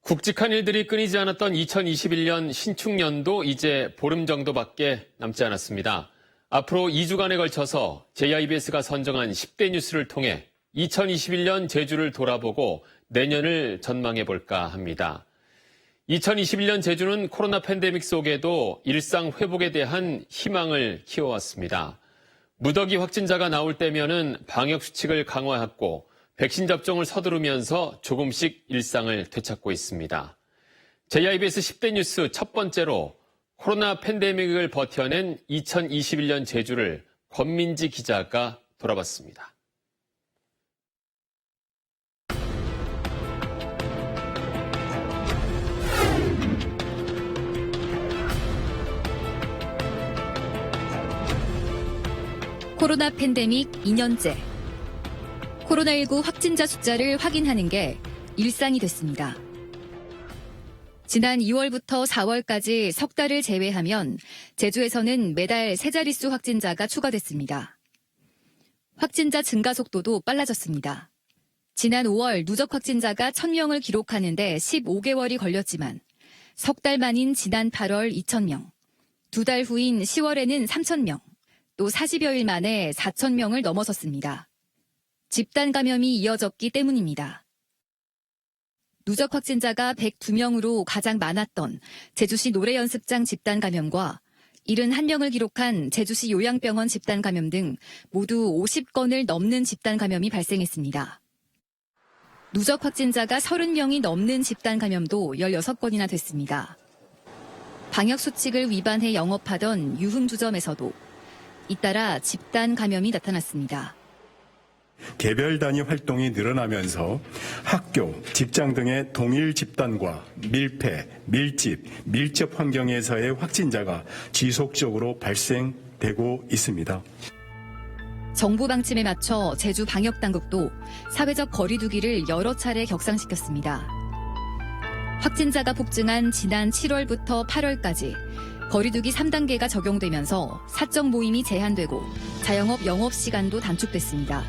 굵직한 일들이 끊이지 않았던 2021년 신축년도 이제 보름 정도밖에 남지 않았습니다. 앞으로 2주간에 걸쳐서 JIBS가 선정한 10대 뉴스를 통해 2021년 제주를 돌아보고 내년을 전망해볼까 합니다. 2021년 제주는 코로나 팬데믹 속에도 일상 회복에 대한 희망을 키워왔습니다. 무더기 확진자가 나올 때면은 방역 수칙을 강화했고 백신 접종을 서두르면서 조금씩 일상을 되찾고 있습니다. JIBS 10대 뉴스 첫 번째로 코로나 팬데믹을 버텨낸 2021년 제주를 권민지 기자가 돌아봤습니다. 코로나 팬데믹 2년째. 코로나19 확진자 숫자를 확인하는 게 일상이 됐습니다. 지난 2월부터 4월까지 석 달을 제외하면 제주에서는 매달 세 자릿수 확진자가 추가됐습니다. 확진자 증가 속도도 빨라졌습니다. 지난 5월 누적 확진자가 1,000명을 기록하는데 15개월이 걸렸지만 석 달 만인 지난 8월 2,000명, 두 달 후인 10월에는 3,000명, 또 40여일 만에 4,000명을 넘어섰습니다. 집단 감염이 이어졌기 때문입니다. 누적 확진자가 102명으로 가장 많았던 제주시 노래연습장 집단 감염과 71명을 기록한 제주시 요양병원 집단 감염 등 모두 50건을 넘는 집단 감염이 발생했습니다. 누적 확진자가 30명이 넘는 집단 감염도 16건이나 됐습니다. 방역 수칙을 위반해 영업하던 유흥주점에서도 잇따라 집단 감염이 나타났습니다. 개별 단위 활동이 늘어나면서 학교, 직장 등의 동일 집단과 밀폐, 밀집, 밀접 환경에서의 확진자가 지속적으로 발생되고 있습니다. 정부 방침에 맞춰 제주 방역당국도 사회적 거리 두기를 여러 차례 격상시켰습니다. 확진자가 폭증한 지난 7월부터 8월까지 거리두기 3단계가 적용되면서 사적 모임이 제한되고 자영업 영업시간도 단축됐습니다.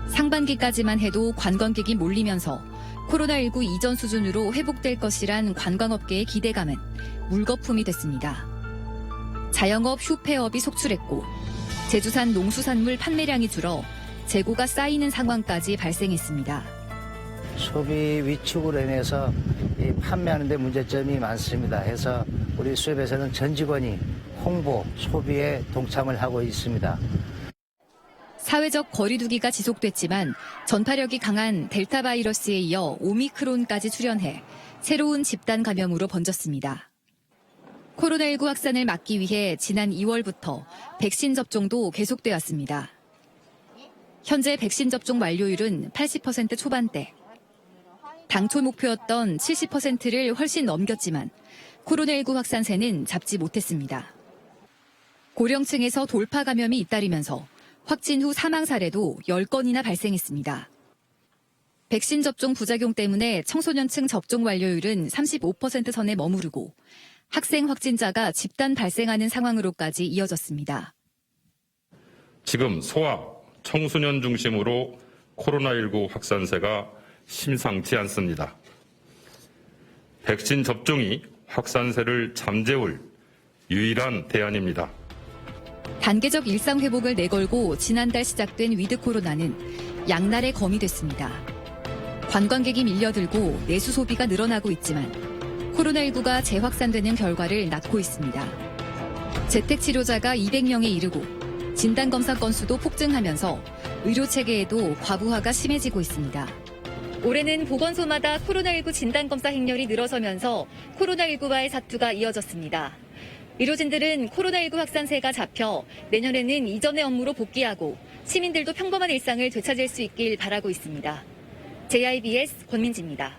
상반기까지만 해도 관광객이 몰리면서 코로나19 이전 수준으로 회복될 것이란 관광업계의 기대감은 물거품이 됐습니다. 자영업 휴폐업이 속출했고 제주산 농수산물 판매량이 줄어 재고가 쌓이는 상황까지 발생했습니다. 소비 위축으로 인해서 판매하는 데 문제점이 많습니다. 해서 우리 수협에서는 전 직원이 홍보, 소비에 동참을 하고 있습니다. 사회적 거리두기가 지속됐지만 전파력이 강한 델타 바이러스에 이어 오미크론까지 출현해 새로운 집단 감염으로 번졌습니다. 코로나19 확산을 막기 위해 지난 2월부터 백신 접종도 계속돼 왔습니다. 현재 백신 접종 완료율은 80% 초반대. 당초 목표였던 70%를 훨씬 넘겼지만 코로나19 확산세는 잡지 못했습니다. 고령층에서 돌파 감염이 잇따르면서 확진 후 사망 사례도 10건이나 발생했습니다. 백신 접종 부작용 때문에 청소년층 접종 완료율은 35% 선에 머무르고 학생 확진자가 집단 발생하는 상황으로까지 이어졌습니다. 지금 소아, 청소년 중심으로 코로나19 확산세가 심상치 않습니다. 백신 접종이 확산세를 잠재울 유일한 대안입니다. 단계적 일상 회복을 내걸고 지난달 시작된 위드 코로나는 양날의 검이 됐습니다. 관광객이 밀려들고 내수 소비가 늘어나고 있지만 코로나19가 재확산되는 결과를 낳고 있습니다. 재택 치료자가 200명에 이르고 진단검사 건수도 폭증하면서 의료체계에도 과부하가 심해지고 있습니다. 올해는 보건소마다 코로나19 진단검사 행렬이 늘어서면서 코로나19와의 사투가 이어졌습니다. 의료진들은 코로나19 확산세가 잡혀 내년에는 이전의 업무로 복귀하고 시민들도 평범한 일상을 되찾을 수 있길 바라고 있습니다. JIBS 권민지입니다.